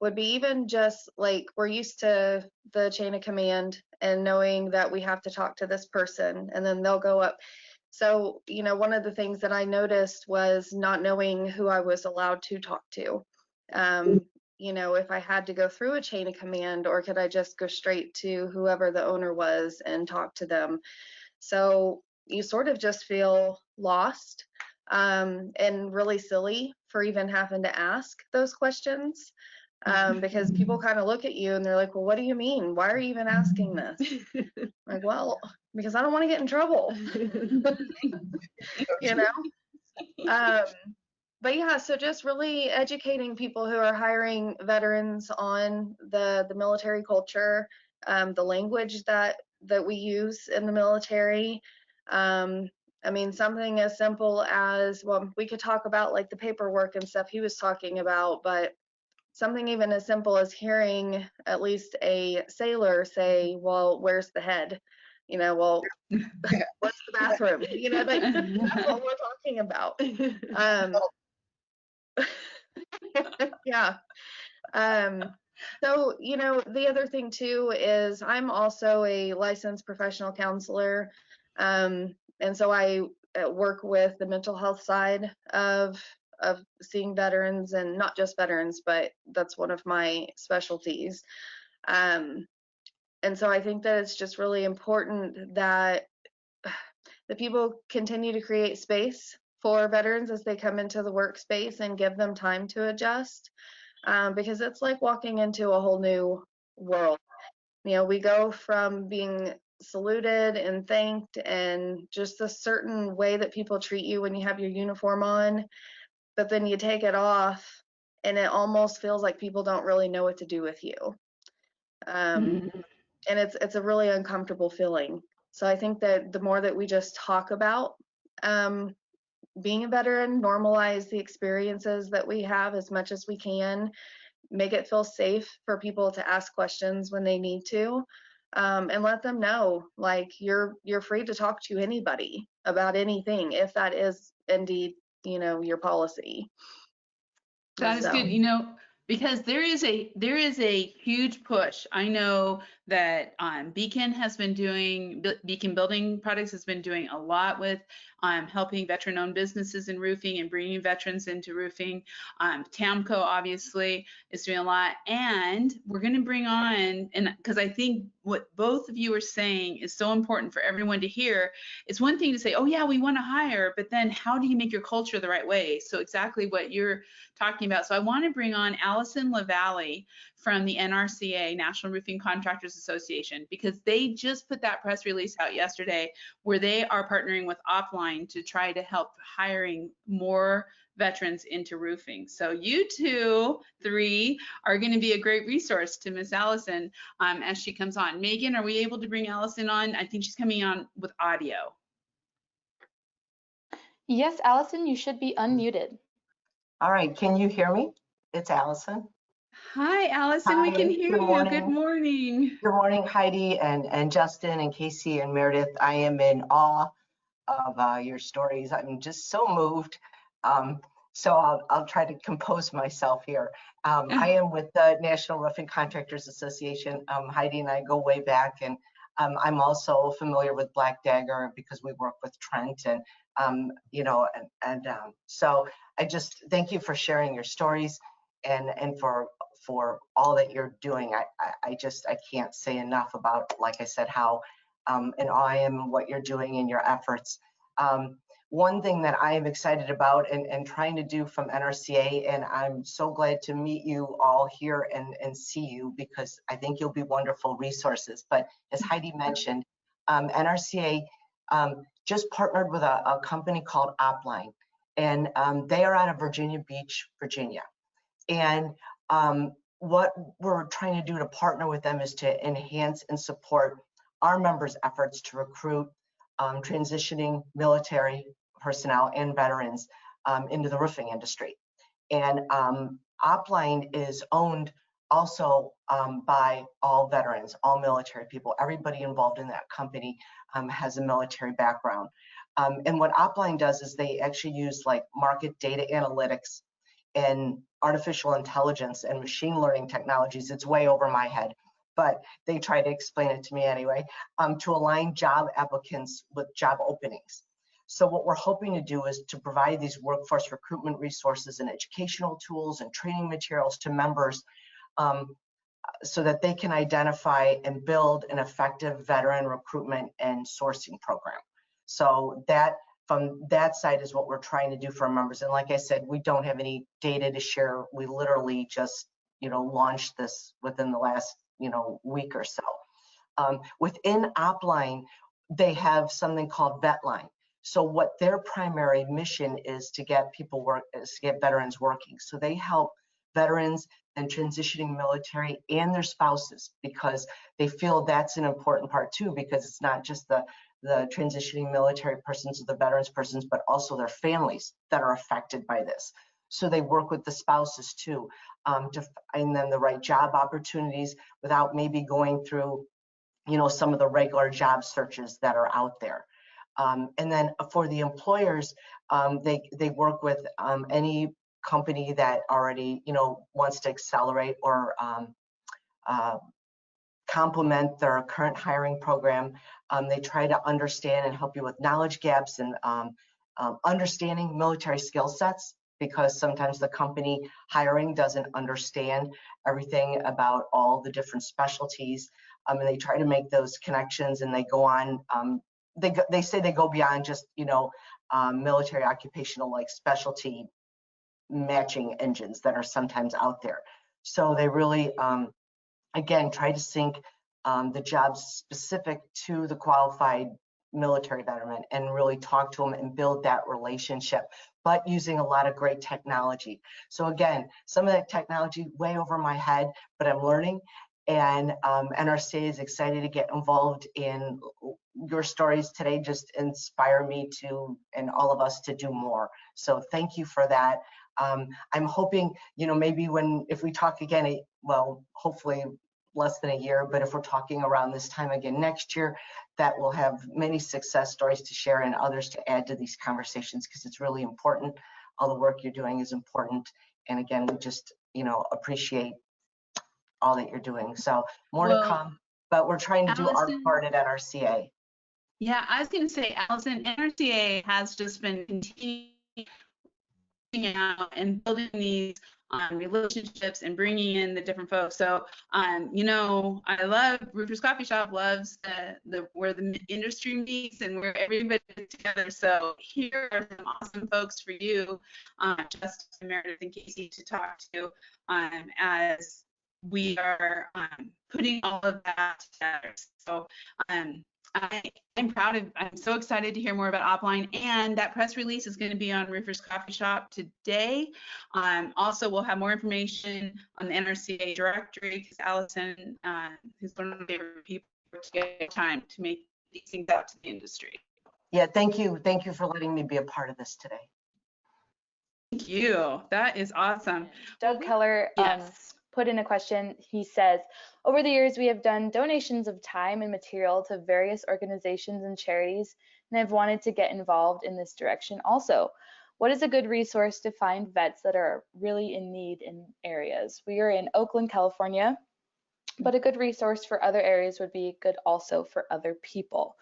[SPEAKER 6] would be even just like we're used to the chain of command and knowing that we have to talk to this person and then they'll go up. So, one of the things that I noticed was not knowing who I was allowed to talk to. If I had to go through a chain of command or could I just go straight to whoever the owner was and talk to them. So you sort of just feel lost and really silly for even having to ask those questions because people kind of look at you and they're like, well, what do you mean? Why are you even asking this? Like, well, because I don't want to get in trouble. But yeah, so just really educating people who are hiring veterans on the military culture, the language that we use in the military. I mean, something as simple as, well, we could talk about like the paperwork and stuff he was talking about, but something even as simple as hearing at least a sailor say, well, where's the head? Well, what's the bathroom? That's what we're talking about. Yeah. So, the other thing too is I'm also a licensed professional counselor. And so I work with the mental health side of seeing veterans, and not just veterans, but that's one of my specialties. And so I think that it's just really important that the people continue to create space for veterans as they come into the workspace and give them time to adjust, because it's like walking into a whole new world. We go from being saluted and thanked and just a certain way that people treat you when you have your uniform on, but then you take it off and it almost feels like people don't really know what to do with you. And it's a really uncomfortable feeling. So I think that the more that we just talk about being a veteran, normalize the experiences that we have as much as we can, make it feel safe for people to ask questions when they need to, and let them know, like, you're free to talk to anybody about anything if that is indeed, your policy.
[SPEAKER 1] That is good, because there is a huge push. I know that Beacon Building Products has been doing a lot with helping veteran-owned businesses in roofing and bringing veterans into roofing. TAMCO obviously is doing a lot, and we're going to bring on, and because I think what both of you are saying is so important for everyone to hear. It's one thing to say, oh yeah, we want to hire, but then how do you make your culture the right way? So exactly what you're talking about. So I want to bring on Allison LaValle from the NRCA, National Roofing Contractors Association, because they just put that press release out yesterday where they are partnering with Offline to try to help hiring more veterans into roofing. So you three are going to be a great resource to Miss Allison as she comes on. Megan, are we able to bring Allison on? I think she's coming on with audio.
[SPEAKER 2] Yes, Allison, you should be unmuted.
[SPEAKER 8] All right, can you hear me? It's Allison.
[SPEAKER 1] Hi, Allison, we can hear you. Good morning.
[SPEAKER 8] Good morning, Heidi and Justin and Casey and Meredith. I am in awe of your stories. I'm just so moved. So I'll try to compose myself here. I am with the National Roofing Contractors Association. Heidi and I go way back, and I'm also familiar with Black Dagger because we work with Trent, and so I just thank you for sharing your stories and for all that you're doing. I can't say enough about, like I said, how in awe I am what you're doing in your efforts. One thing that I am excited about and trying to do from NRCA, and I'm so glad to meet you all here and see you, because I think you'll be wonderful resources. But as Heidi mentioned, NRCA just partnered with a company called Offline. And they are out of Virginia Beach, Virginia. And what we're trying to do to partner with them is to enhance and support our members' efforts to recruit transitioning military personnel and veterans into the roofing industry. And Opline is owned also by all veterans, all military people. Everybody involved in that company has a military background. And what Opline does is they actually use like market data analytics and artificial intelligence and machine learning technologies. It's way over my head, but they try to explain it to me anyway, to align job applicants with job openings. So what we're hoping to do is to provide these workforce recruitment resources and educational tools and training materials to members so that they can identify and build an effective veteran recruitment and sourcing program. So that from that side is what we're trying to do for our members. And like I said, we don't have any data to share. We literally just, launched this within the last, week or so. Within Opline, they have something called VetLine. So what their primary mission is to get veterans working. So they help veterans and transitioning military and their spouses, because they feel that's an important part too, because it's not just the transitioning military persons or the veterans persons, but also their families that are affected by this. So they work with the spouses too, to find them the right job opportunities without maybe going through, some of the regular job searches that are out there. And then for the employers, they work with any company that already, wants to accelerate or complement their current hiring program. They try to understand and help you with knowledge gaps and understanding military skill sets, because sometimes the company hiring doesn't understand everything about all the different specialties. And they try to make those connections, and they go on. They say they go beyond just military occupational like specialty matching engines that are sometimes out there. So they really again try to sync the jobs specific to the qualified military veteran and really talk to them and build that relationship, but using a lot of great technology. So again, some of that technology way over my head, but I'm learning. And NRCA is excited to get involved in your stories today. Just inspire me to, and all of us, to do more. So thank you for that. I'm hoping, maybe if we talk again, well, hopefully less than a year, but if we're talking around this time again next year, that we'll have many success stories to share and others to add to these conversations, because it's really important. All the work you're doing is important. And again, we just, appreciate all that you're doing. So more to come, but we're trying to do our part at NRCA.
[SPEAKER 1] Yeah, I was going to say, Allison, NRCA has just been continuing out and building these relationships and bringing in the different folks. So, I love Roofers Coffee Shop loves where the industry meets and where everybody is together. So here are some awesome folks for you, Justin, Meredith, and Casey, to talk to as we are putting all of that together. So I'm so excited to hear more about Opline, and that press release is going to be on Roofers Coffee Shop today. Also, we'll have more information on the NRCA directory, because Allison, who's one of my favorite people, to get time to make these things out to the industry.
[SPEAKER 8] Yeah, thank you. Thank you for letting me be a part of this today.
[SPEAKER 1] Thank you. That is awesome.
[SPEAKER 2] Doug Keller put in a question. He says, over the years, we have done donations of time and material to various organizations and charities, and I've wanted to get involved in this direction also. What is a good resource to find vets that are really in need in areas? We are in Oakland, California, but a good resource for other areas would be good also for other people.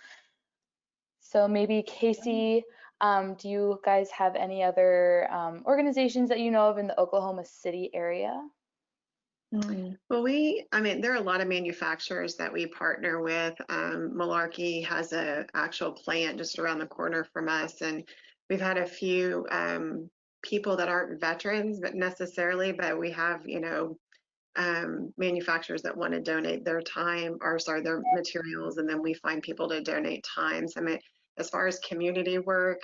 [SPEAKER 2] So maybe Casey, do you guys have any other organizations that you know of in the Oklahoma City area?
[SPEAKER 7] Well, there are a lot of manufacturers that we partner with. Malarkey has an actual plant just around the corner from us, and we've had a few people that aren't veterans, but we have, manufacturers that want to donate their time, their materials, and then we find people to donate times. as far as community work,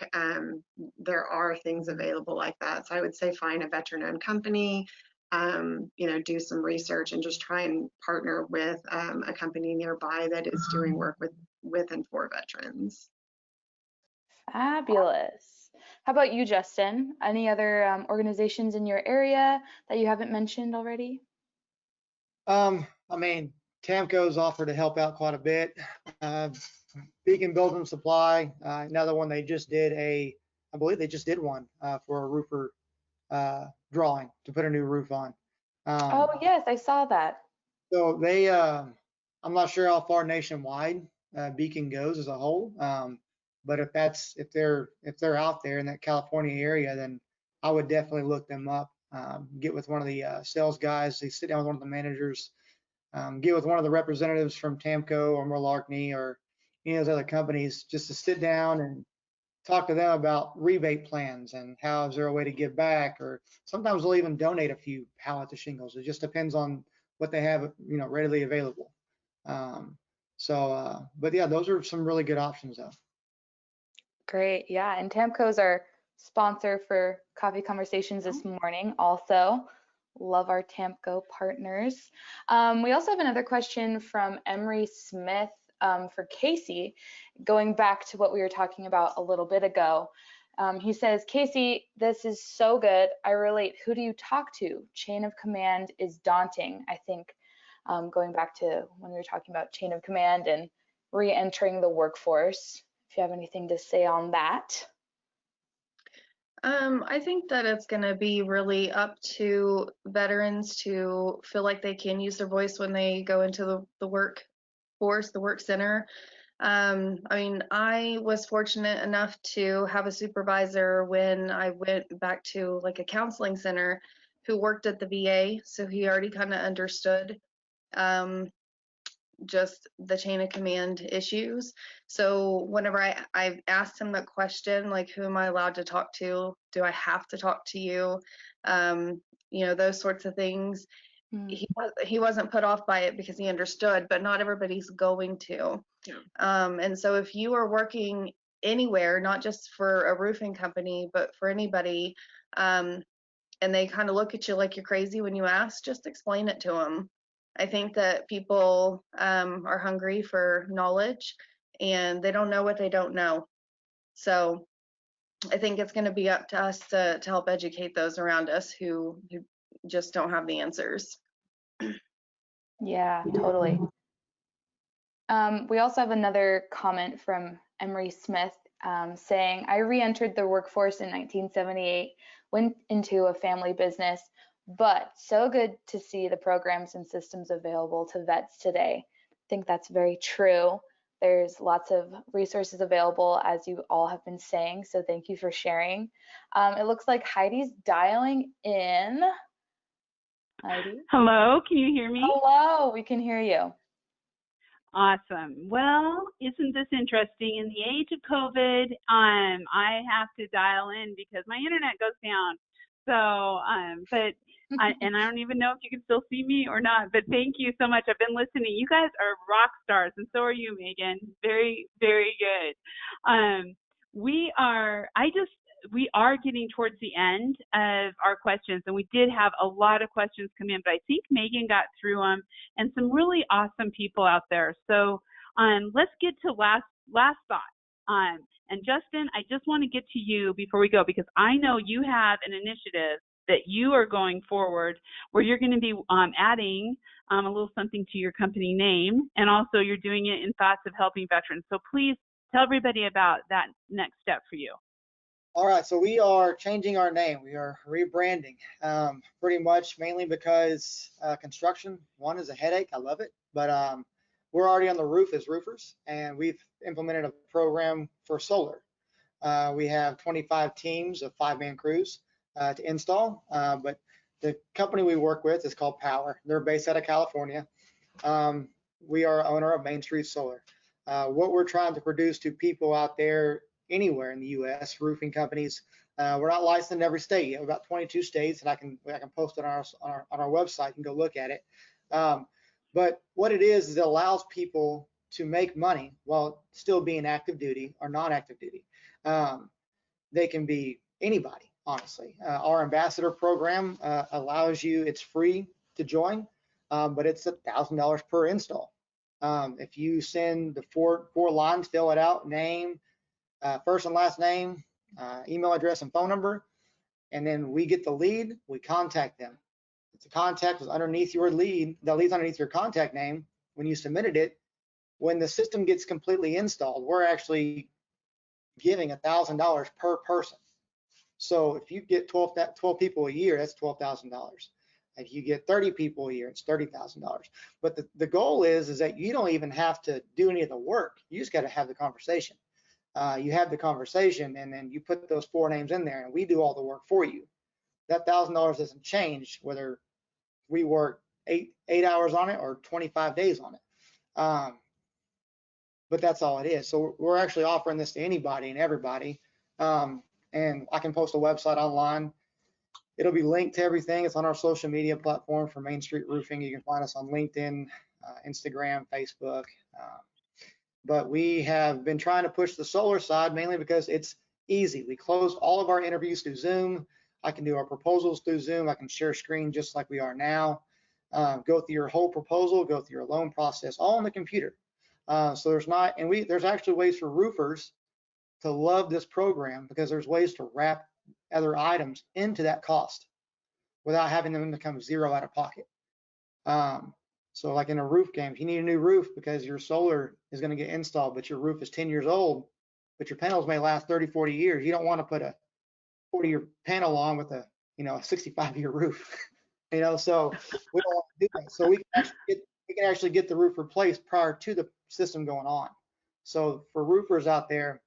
[SPEAKER 7] there are things available like that. So I would say find a veteran-owned company, do some research and just try and partner with a company nearby that is doing work with and for veterans.
[SPEAKER 2] Fabulous. How about you, Justin? Any other organizations in your area that you haven't mentioned already?
[SPEAKER 3] I mean, Tamco's offered to help out quite a bit. Beacon Building Supply, another one they just did I believe they just did one for a roofer drawing to put a new roof on.
[SPEAKER 2] Oh, yes, I saw that.
[SPEAKER 3] So they, I'm not sure how far nationwide Beacon goes as a whole, but if they're out there in that California area, then I would definitely look them up. Get with one of the sales guys. They sit down with one of the managers. Get with one of the representatives from Tamco or Malarkey or any of those other companies just to sit down and talk to them about rebate plans and how is there a way to give back, or sometimes they'll even donate a few pallets of shingles. It just depends on what they have, readily available. But yeah, those are some really good options though.
[SPEAKER 2] Great. Yeah. And Tamco's our sponsor for Coffee Conversations this morning also. Love our Tamco partners. We also have another question from Emery Smith for Casey, going back to what we were talking about a little bit ago. He says, Casey, this is so good. I relate. Who do you talk to? Chain of command is daunting. I think going back to when we were talking about chain of command and re-entering the workforce, if you have anything to say on that.
[SPEAKER 6] I think that it's going to be really up to veterans to feel like they can use their voice when they go into the workforce, the work center. I mean, I was fortunate enough to have a supervisor when I went back to like a counseling center who worked at the VA, so he already kind of understood just the chain of command issues. So whenever I asked him that question, like, who am I allowed to talk to? Do I have to talk to you? Those sorts of things. He wasn't put off by it because he understood, but not everybody's going to. Yeah. And so if you are working anywhere, not just for a roofing company, but for anybody, and they kind of look at you like you're crazy when you ask, just explain it to them. I think that people are hungry for knowledge and they don't know what they don't know. So I think it's going to be up to us to help educate those around us who just don't have the answers.
[SPEAKER 2] Yeah, totally. We also have another comment from Emery Smith saying, I re-entered the workforce in 1978, went into a family business, but so good to see the programs and systems available to vets today. I think that's very true. There's lots of resources available, as you all have been saying, so thank you for sharing. It looks like Heidi's dialing in. Heidi?
[SPEAKER 9] Hello, can you hear me?
[SPEAKER 2] Hello, we can hear you.
[SPEAKER 9] Awesome. Well, isn't this interesting? In the age of COVID, I have to dial in because my internet goes down. So, I don't even know if you can still see me or not, but thank you so much. I've been listening. You guys are rock stars, and so are you, Megan. Very, very good. We are getting towards the end of our questions, and we did have a lot of questions come in, but I think Megan got through them, and some really awesome people out there. So let's get to last thought. And Justin, I just want to get to you before we go, because I know you have an initiative that you are going forward where you're going to be adding a little something to your company name, and also you're doing it in thoughts of helping veterans. So please tell everybody about that next step for you.
[SPEAKER 3] All right, so we are changing our name. We are rebranding, pretty much mainly because construction, one, is a headache. I love it, but we're already on the roof as roofers, and we've implemented a program for solar. We have 25 teams of 5-man crews to install, but the company we work with is called Power. They're based out of California. We are owner of Main Street Solar. What we're trying to produce to people out there anywhere in the U.S., roofing companies. We're not licensed in every state. We have about 22 states, and I can post it on our website. You can go look at it. But what it is it allows people to make money while still being active duty or non-active duty. They can be anybody, honestly. Our ambassador program allows you, it's free to join, but it's $1,000 per install. If you send the four lines, fill it out, name, first and last name, email address and phone number, and then we get the lead, we contact them. If the contact is underneath your lead, the lead's underneath your contact name when you submitted it, when the system gets completely installed, we're actually giving $1,000 per person. So if you get 12 people a year, that's $12,000. If you get 30 people a year, it's $30,000. But the goal is that you don't even have to do any of the work. You just got to have the conversation. You have the conversation, and then you put those 4 names in there, and we do all the work for you. That $1,000 doesn't change whether we work 8 hours on it or 25 days on it. But that's all it is. So we're actually offering this to anybody and everybody. And I can post a website online. It'll be linked to everything. It's on our social media platform for Main Street Roofing. You can find us on LinkedIn, Instagram, Facebook. But we have been trying to push the solar side mainly because it's easy. We close all of our interviews through Zoom. I can do our proposals through Zoom. I can share screen just like we are now. Go through your whole proposal, go through your loan process, all on the computer. So there's actually ways for roofers to love this program because there's ways to wrap other items into that cost without having them become zero out of pocket. So like in a roof game, if you need a new roof because your solar is going to get installed, but your roof is 10 years old, but your panels may last 30, 40 years, you don't want to put a 40-year panel on with a 65-year roof. So we don't want to do that. So we can actually get the roof replaced prior to the system going on. So for roofers out there,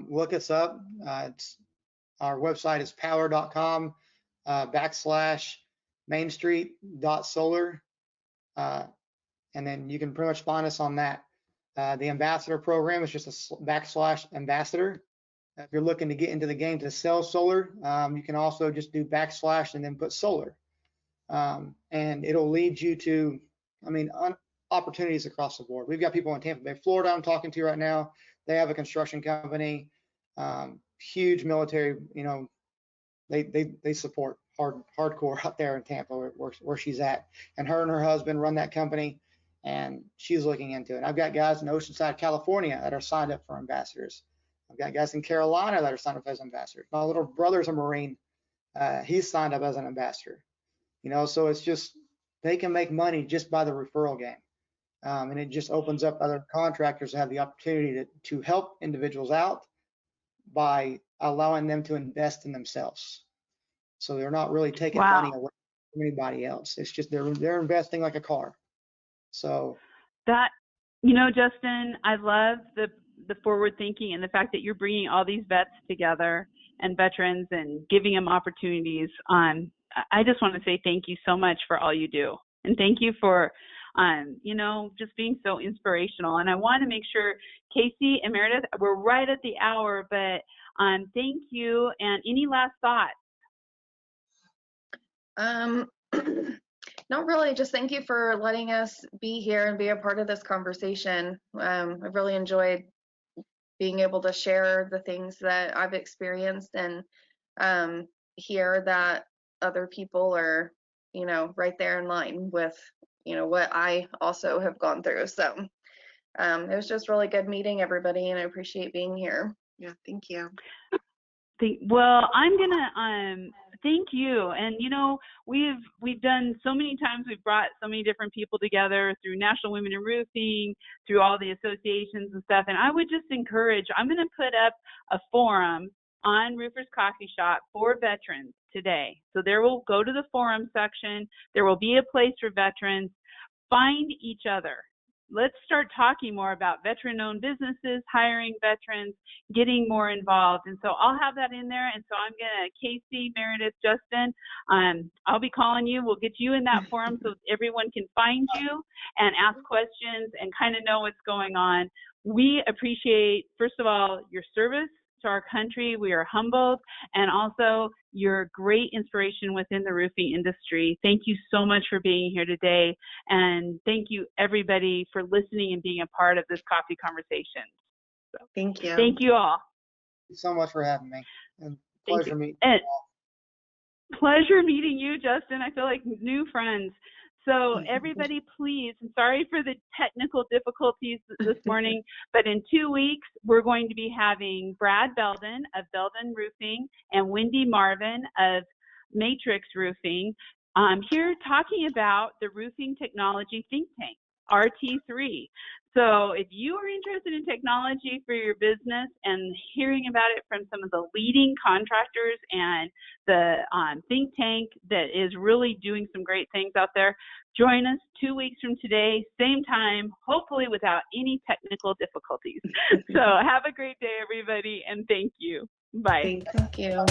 [SPEAKER 3] look us up. Our website is power.com /mainstreet.solar. And then you can pretty much find us on that. The ambassador program is just a /ambassador. If you're looking to get into the game to sell solar, you can also just do / and then put solar. And it'll lead you to, opportunities across the board. We've got people in Tampa Bay, Florida I'm talking to right now. They have a construction company, huge military, they support hardcore out there in Tampa where she's at. And her husband run that company, and she's looking into it. I've got guys in Oceanside, California that are signed up for ambassadors. I've got guys in Carolina that are signed up as ambassadors. My little brother's a Marine. He's signed up as an ambassador. So it's just, they can make money just by the referral game. And it just opens up other contractors to have the opportunity to help individuals out by allowing them to invest in themselves. So they're not really taking money away from anybody else. It's just they're investing like a car. So
[SPEAKER 9] that, Justin, I love the forward thinking and the fact that you're bringing all these vets together and veterans and giving them opportunities. I just want to say thank you so much for all you do, and thank you for just being so inspirational. And I want to make sure, Casey and Meredith, we're right at the hour, but thank you. And any last thoughts?
[SPEAKER 6] Not really, just thank you for letting us be here and be a part of this conversation. I've really enjoyed being able to share the things that I've experienced and hear that other people are, right there in line with, what I also have gone through. So it was just really good meeting everybody, and I appreciate being here.
[SPEAKER 7] Yeah, thank you.
[SPEAKER 9] Well, I'm gonna thank you. And we've done so many times. We've brought so many different people together through National Women in Roofing, through all the associations and stuff. And I would just encourage. I'm gonna put up a forum on Roofers Coffee Shop for veterans today. So there will go to the forum section. There will be a place for veterans. Find each other. Let's start talking more about veteran-owned businesses, hiring veterans, getting more involved. And so I'll have that in there. And so I'm going to, Casey, Meredith, Justin, I'll be calling you. We'll get you in that forum so everyone can find you and ask questions and kind of know what's going on. We appreciate, first of all, your service to our country. We are humbled, and also you're a great inspiration within the roofing industry. Thank you so much for being here today, and thank you everybody for listening and being a part of this coffee conversation. So,
[SPEAKER 7] Thank you.
[SPEAKER 9] thank you all.
[SPEAKER 3] Thank you so much for having me. And
[SPEAKER 9] Thank
[SPEAKER 3] pleasure
[SPEAKER 9] you.
[SPEAKER 3] meeting
[SPEAKER 9] And
[SPEAKER 3] you all.
[SPEAKER 9] pleasure meeting you, Justin. I feel like new friends. So everybody, please, I'm sorry for the technical difficulties this morning, but in 2 weeks, we're going to be having Brad Belden of Belden Roofing and Wendy Marvin of Matrix Roofing here talking about the Roofing Technology Think Tank, RT3. So if you are interested in technology for your business and hearing about it from some of the leading contractors and the think tank that is really doing some great things out there, join us 2 weeks from today, same time, hopefully without any technical difficulties. So have a great day, everybody, and thank you. Bye.
[SPEAKER 7] Thank you.